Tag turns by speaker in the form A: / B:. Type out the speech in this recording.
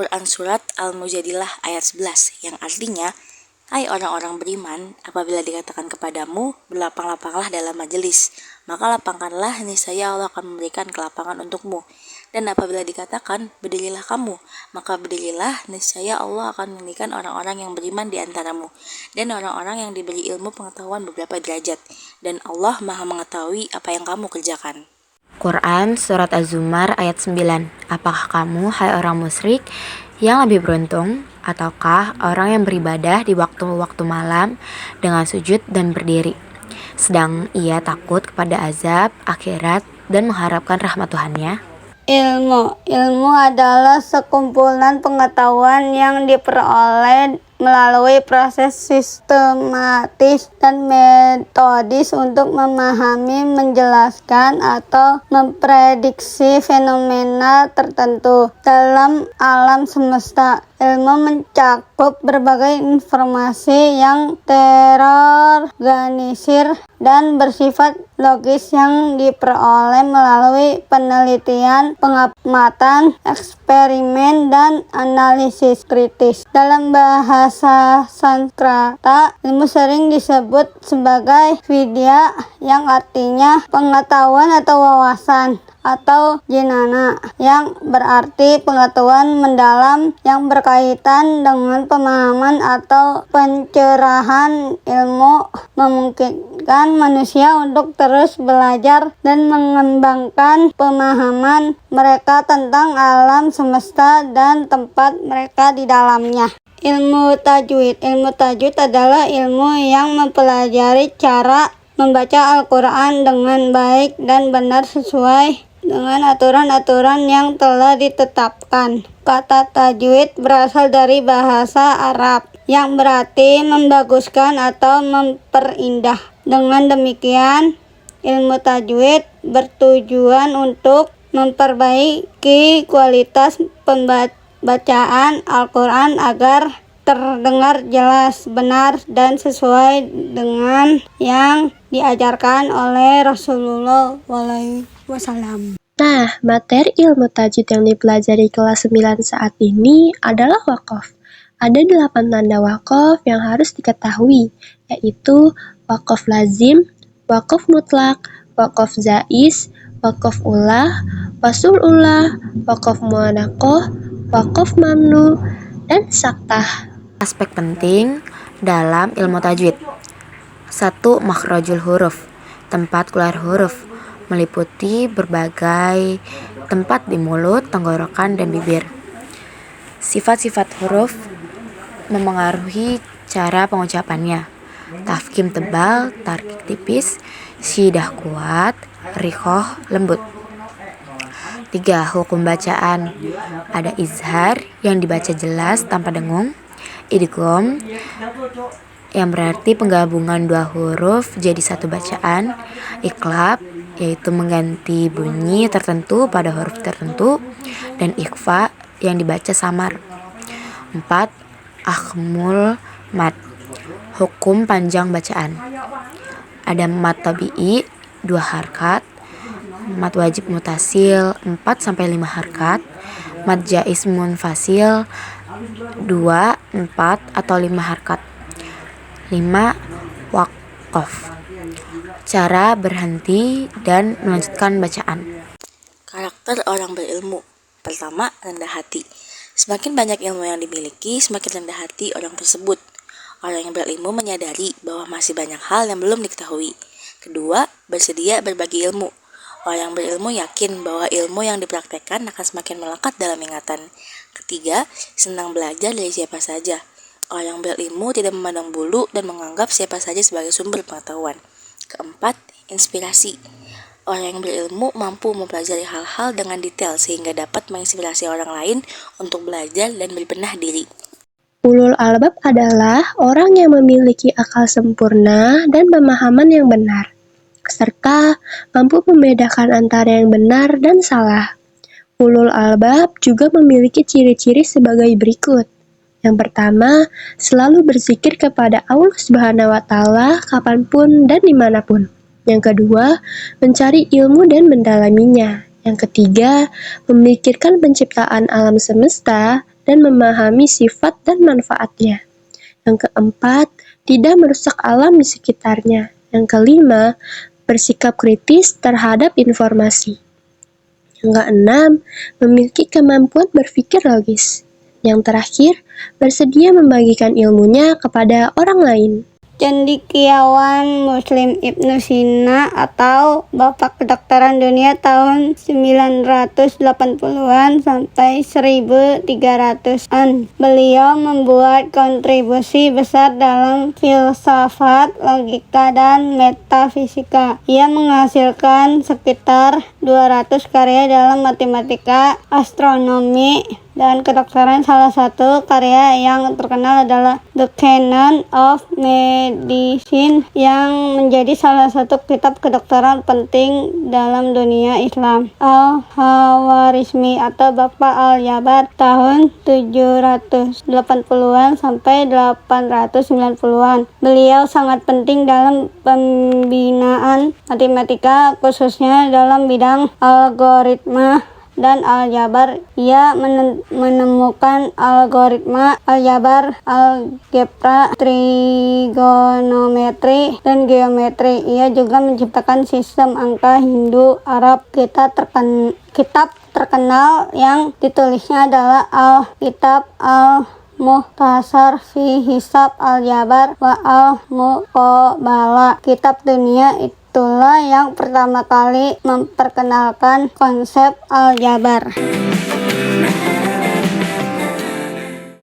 A: Quran Surat Al-Mujadilah ayat 11 yang artinya, hai orang-orang beriman, apabila dikatakan kepadamu, berlapang-lapanglah dalam majelis, maka lapangkanlah, niscaya Allah akan memberikan kelapangan untukmu. Dan apabila dikatakan, berdirilah kamu, maka berdirilah, niscaya Allah akan meninggikan orang-orang yang beriman di antaramu, dan orang-orang yang diberi ilmu pengetahuan beberapa derajat, dan Allah maha mengetahui apa yang kamu kerjakan.
B: Quran Surat Az-Zumar ayat 9. Apakah kamu, hai orang musyrik, yang lebih beruntung, ataukah orang yang beribadah di waktu-waktu malam dengan sujud dan berdiri, sedang ia takut kepada azab akhirat dan mengharapkan rahmat Tuhannya?
C: Ilmu adalah sekumpulan pengetahuan yang diperoleh melalui proses sistematis dan metodis untuk memahami, menjelaskan, atau memprediksi fenomena tertentu dalam alam semesta. Ilmu mencakup berbagai informasi yang terorganisir dan bersifat logis yang diperoleh melalui penelitian, pengamatan, eksperimen, dan analisis kritis. Dalam bahasa Sanskerta, ilmu sering disebut sebagai vidya yang artinya pengetahuan atau wawasan, atau jinana yang berarti pengetahuan mendalam yang berkaitan dengan pemahaman atau pencerahan. Ilmu memungkinkan manusia untuk terus belajar dan mengembangkan pemahaman mereka tentang alam semesta dan tempat mereka di dalamnya. Ilmu tajwid adalah ilmu yang mempelajari cara membaca Al-Quran dengan baik dan benar sesuai dengan aturan-aturan yang telah ditetapkan. Kata tajwid berasal dari bahasa Arab yang berarti membaguskan atau memperindah. Dengan demikian, ilmu tajwid bertujuan untuk memperbaiki kualitas pembacaan Al-Quran agar terdengar jelas, benar, dan sesuai dengan yang diajarkan oleh Rasulullah SAW.
D: Nah, materi ilmu tajwid yang dipelajari kelas 9 saat ini adalah waqaf. Ada 8 tanda waqaf yang harus diketahui, yaitu waqaf lazim, waqaf mutlak, waqaf zaiz, waqaf ulah, wasul ulah, waqaf mu'anaqoh, waqaf mamnu, dan saktah.
B: Aspek penting dalam ilmu tajwid. 1. Makhrajul huruf, tempat keluar huruf, meliputi berbagai tempat di mulut, tenggorokan, dan bibir. Sifat-sifat huruf memengaruhi cara pengucapannya. Tafkhim tebal, tarkik tipis, syidah kuat, riqoh lembut. 3. Hukum bacaan. Ada izhar yang dibaca jelas tanpa dengung, idgham yang berarti penggabungan dua huruf jadi satu bacaan, iqlab yaitu mengganti bunyi tertentu pada huruf tertentu, dan ikhfa yang dibaca samar. 4. Akhmul mad, hukum panjang bacaan. Ada mad tabi'i 2 harkat, mad wajib mutasil 4-5 harkat, mad jaiz munfasil 2, 4, atau 5 harkat. 5. Waqaf, cara berhenti dan melanjutkan bacaan.
A: Karakter orang berilmu. Pertama, rendah hati. Semakin banyak ilmu yang dimiliki, semakin rendah hati orang tersebut. Orang yang berilmu menyadari bahwa masih banyak hal yang belum diketahui. Kedua, bersedia berbagi ilmu. Orang yang berilmu yakin bahwa ilmu yang dipraktekkan akan semakin melekat dalam ingatan. Ketiga, senang belajar dari siapa saja. Orang yang berilmu tidak memandang bulu dan menganggap siapa saja sebagai sumber pengetahuan. Keempat, inspirasi. Orang yang berilmu mampu mempelajari hal-hal dengan detail sehingga dapat menginspirasi orang lain untuk belajar dan berbenah diri.
D: Ulul albab adalah orang yang memiliki akal sempurna dan pemahaman yang benar, serta mampu membedakan antara yang benar dan salah. Ulul albab juga memiliki ciri-ciri sebagai berikut. Yang pertama, selalu berzikir kepada Allah Subhanahu wa Ta'ala kapanpun dan dimanapun. Yang kedua, mencari ilmu dan mendalaminya. Yang ketiga, memikirkan penciptaan alam semesta. dan memahami sifat dan manfaatnya. Yang keempat, tidak merusak alam di sekitarnya. Yang kelima, bersikap kritis terhadap informasi. Yang keenam, memiliki kemampuan berpikir logis. Yang terakhir, bersedia membagikan ilmunya kepada orang lain.
C: Cendekiawan Muslim Ibnu Sina atau Bapak Kedokteran Dunia tahun 980-an sampai 1300-an. Beliau membuat kontribusi besar dalam filsafat, logika, dan metafisika. Ia menghasilkan sekitar 200 karya dalam matematika, astronomi, dan kedokteran. Salah satu karya yang terkenal adalah The Canon of Medicine yang menjadi salah satu kitab kedokteran penting dalam dunia Islam. Al-Khawarizmi atau Bapak Al-Jabar tahun 780-an sampai 890-an. Beliau sangat penting dalam pembinaan matematika khususnya dalam bidang algoritma dan aljabar. Ia menemukan algoritma aljabar, algebra, trigonometri, dan geometri. Ia juga menciptakan sistem angka Hindu Arab. Kitab terkenal yang ditulisnya adalah Al-Kitab Al-Mukhtasar fi Hisab Al-Jabar wa Al-Muqabalah. Kitab dunia itulah yang pertama kali memperkenalkan konsep aljabar.